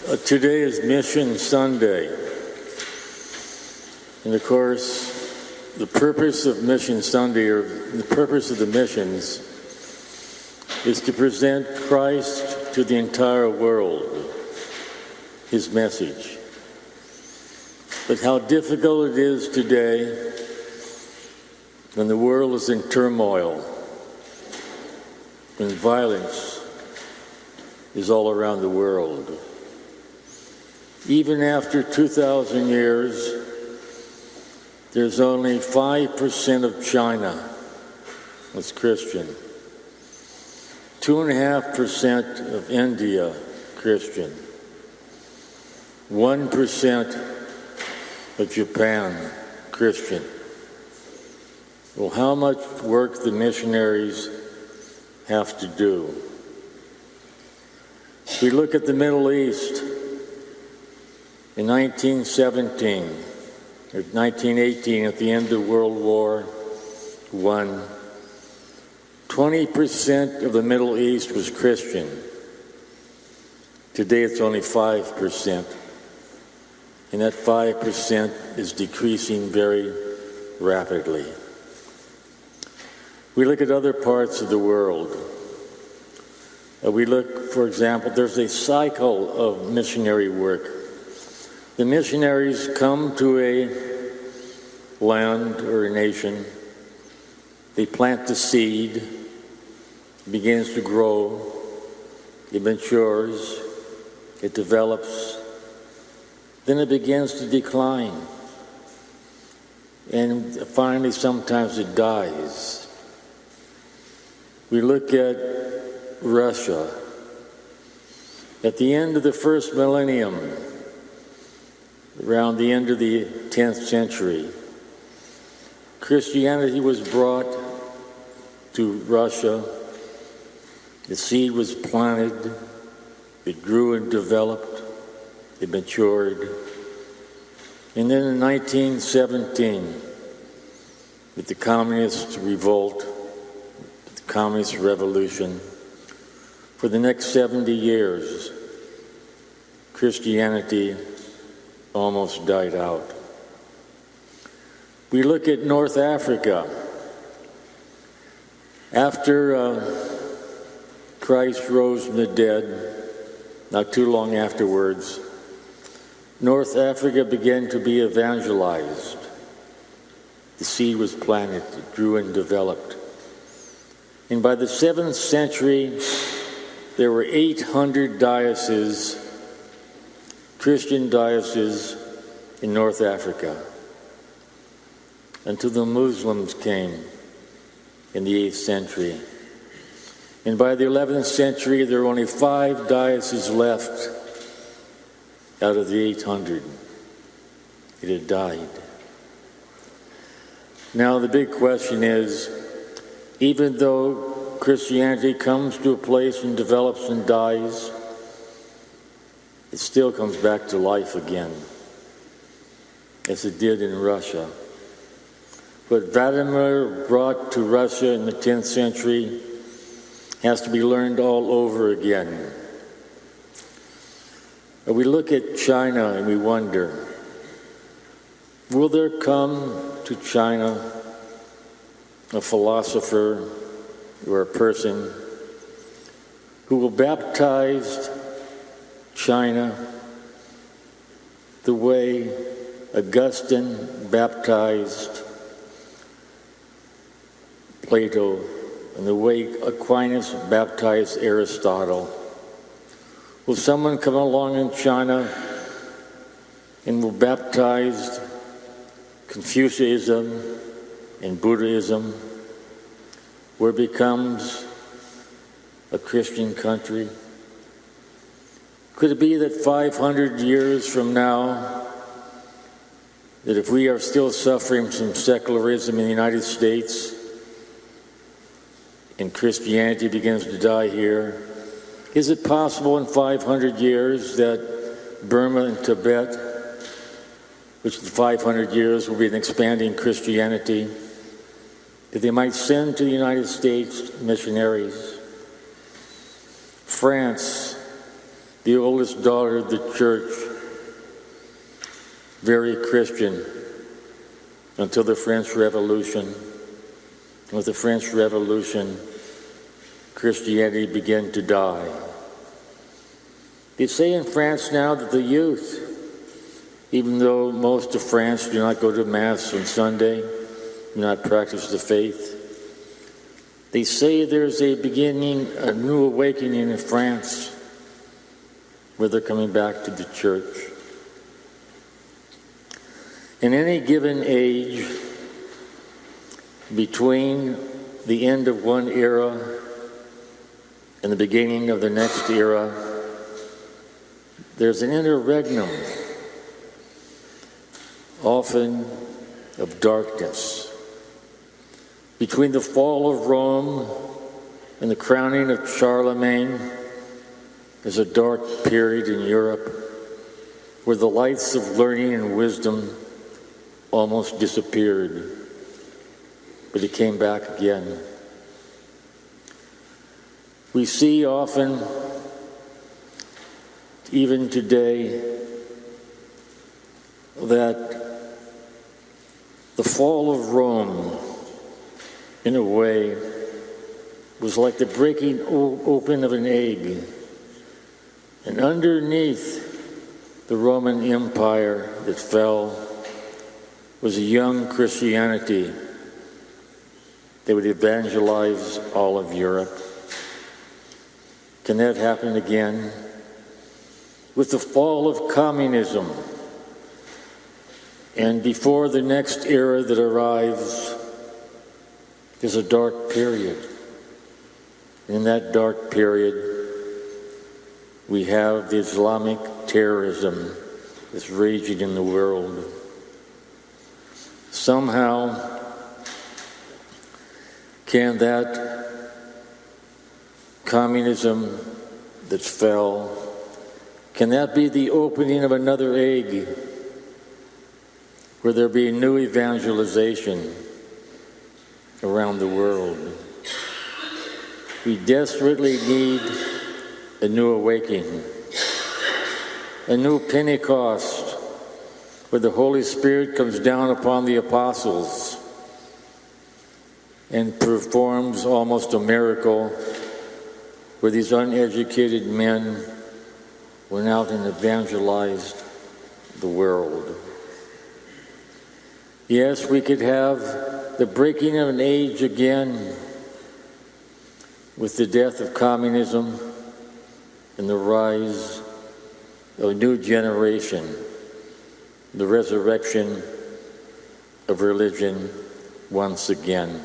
Today is Mission Sunday. And of course, the purpose of Mission Sunday, or the purpose of the missions, is to present Christ to the entire world, his message. But how difficult it is today when the world is in turmoil, when violence is all around the world. Even after 2,000 years, there's only 5% of China that's Christian. 2.5% of India, Christian. 1% of Japan, Christian. Well, how much work the missionaries have to do? We look at the Middle East. In 1917, or 1918, at the end of World War I, 20% of the Middle East was Christian. Today it's only 5%. And that 5% is decreasing very rapidly. We look at other parts of the world. We look, for example, there's a cycle of missionary work. The missionaries come to a land or a nation. They plant the seed. It begins to grow. It matures. It develops. Then it begins to decline. And finally, sometimes it dies. We look at Russia. At the end of the first millennium, around the end of the 10th century, Christianity was brought to Russia. The seed was planted. It grew and developed. It matured. And then in 1917, with the communist revolt, with the communist revolution, for the next 70 years, Christianity almost died out. We look at North Africa. After Christ rose from the dead, not too long afterwards, North Africa began to be evangelized. The seed was planted, it grew and developed. And by the 7th century, there were 800 dioceses, Christian dioceses in North Africa, until the Muslims came in the 8th century. And by the 11th century, there were only 5 dioceses left out of the 800. It had died. Now the big question is, even though Christianity comes to a place and develops and dies, it still comes back to life again, as it did in Russia. What Vladimir brought to Russia in the 10th century has to be learned all over again. We look at China and we wonder, will there come to China a philosopher or a person who will baptize China the way Augustine baptized Plato and the way Aquinas baptized Aristotle? Will someone come along in China and will baptize Confucianism and Buddhism, where it becomes a Christian country? Could it be that 500 years from now, that if we are still suffering from secularism in the United States and Christianity begins to die here, is it possible in 500 years that Burma and Tibet, which in 500 years will be an expanding Christianity, that they might send to the United States missionaries? France the oldest daughter of the church, very Christian until the French Revolution. With the French Revolution, Christianity began to die. They say in France now that the youth, even though most of France do not go to Mass on Sunday, do not practice the faith, they say there's a beginning, a new awakening in France, where they're coming back to the church. In any given age, between the end of one era and the beginning of the next era, there's an interregnum, often of darkness. Between the fall of Rome and the crowning of Charlemagne, there's a dark period in Europe where the lights of learning and wisdom almost disappeared, but it came back again. We see often, even today, that the fall of Rome, in a way, was like the breaking open of an egg. And underneath the Roman Empire that fell was a young Christianity that would evangelize all of Europe. Can that happen again? With the fall of communism, and before the next era that arrives, there's a dark period. In that dark period, we have the Islamic terrorism that's raging in the world. Somehow, can that communism that fell, can that be the opening of another egg where there be new evangelization around the world? We desperately need a new awakening, a new Pentecost, where the Holy Spirit comes down upon the apostles and performs almost a miracle where these uneducated men went out and evangelized the world. Yes, we could have the breaking of an age again with the death of communism and the rise of a new generation, the resurrection of religion once again.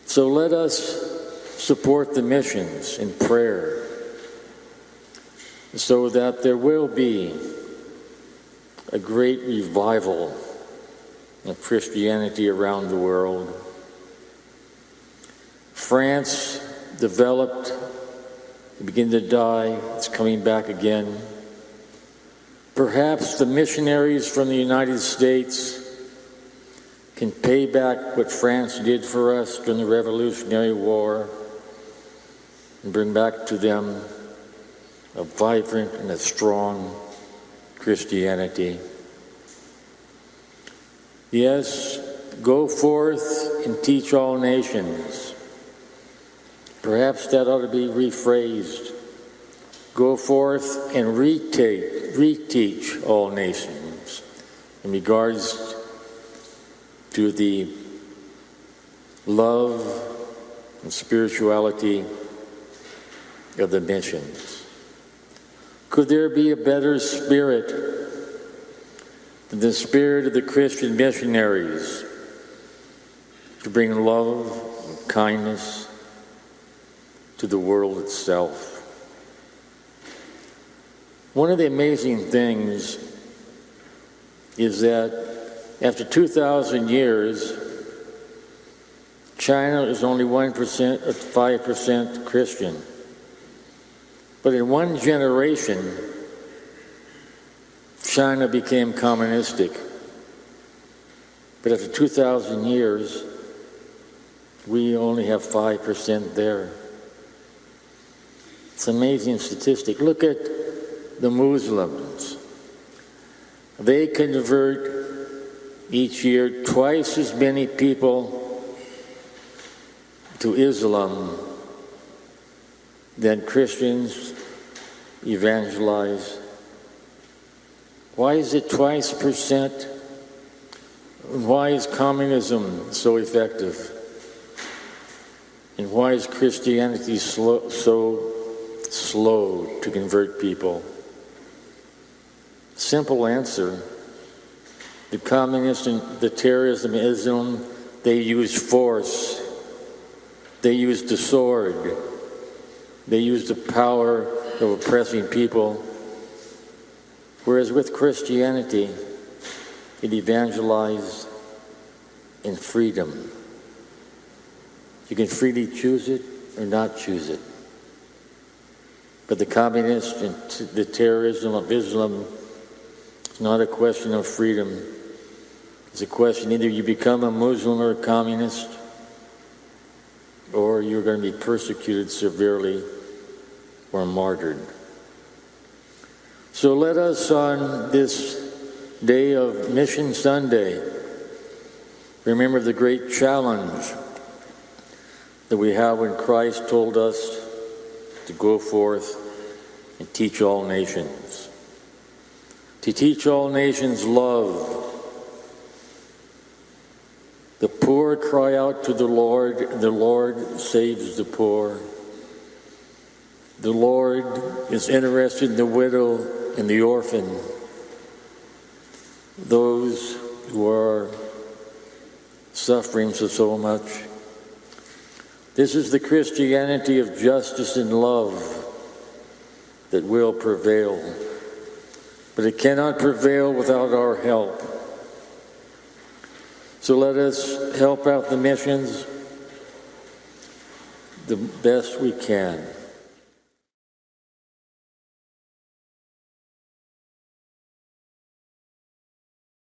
So let us support the missions in prayer so that there will be a great revival of Christianity around the world. France developed, it began to die, it's coming back again. Perhaps the missionaries from the United States can pay back what France did for us during the Revolutionary War and bring back to them a vibrant and a strong Christianity. Yes, go forth and teach all nations. Perhaps that ought to be rephrased. Go forth and reteach all nations in regards to the love and spirituality of the missions. Could there be a better spirit than the spirit of the Christian missionaries to bring love and kindness to the world itself? One of the amazing things is that after 2,000 years, China is only 1% or 5% Christian. But in one generation, China became communistic. But after 2,000 years, we only have 5% there. It's an amazing statistic. Look at the Muslims. They convert each year twice as many people to Islam than Christians evangelize. Why is it twice %? Why is communism so effective? And why is Christianity so slow to convert people? Simple answer. The communists and the terrorism in Islam, they use force. They use the sword. They use the power of oppressing people. Whereas with Christianity, it evangelized in freedom. You can freely choose it or not choose it. But the communists and the terrorism of Islam, it's not a question of freedom. It's a question, either you become a Muslim or a communist, or you're going to be persecuted severely or martyred. So let us, on this day of Mission Sunday, remember the great challenge that we have when Christ told us to go forth and teach all nations. To teach all nations love. The poor cry out to the Lord saves the poor. The Lord is interested in the widow and the orphan, those who are suffering so much. This is the Christianity of justice and love that will prevail. But it cannot prevail without our help. So let us help out the missions the best we can.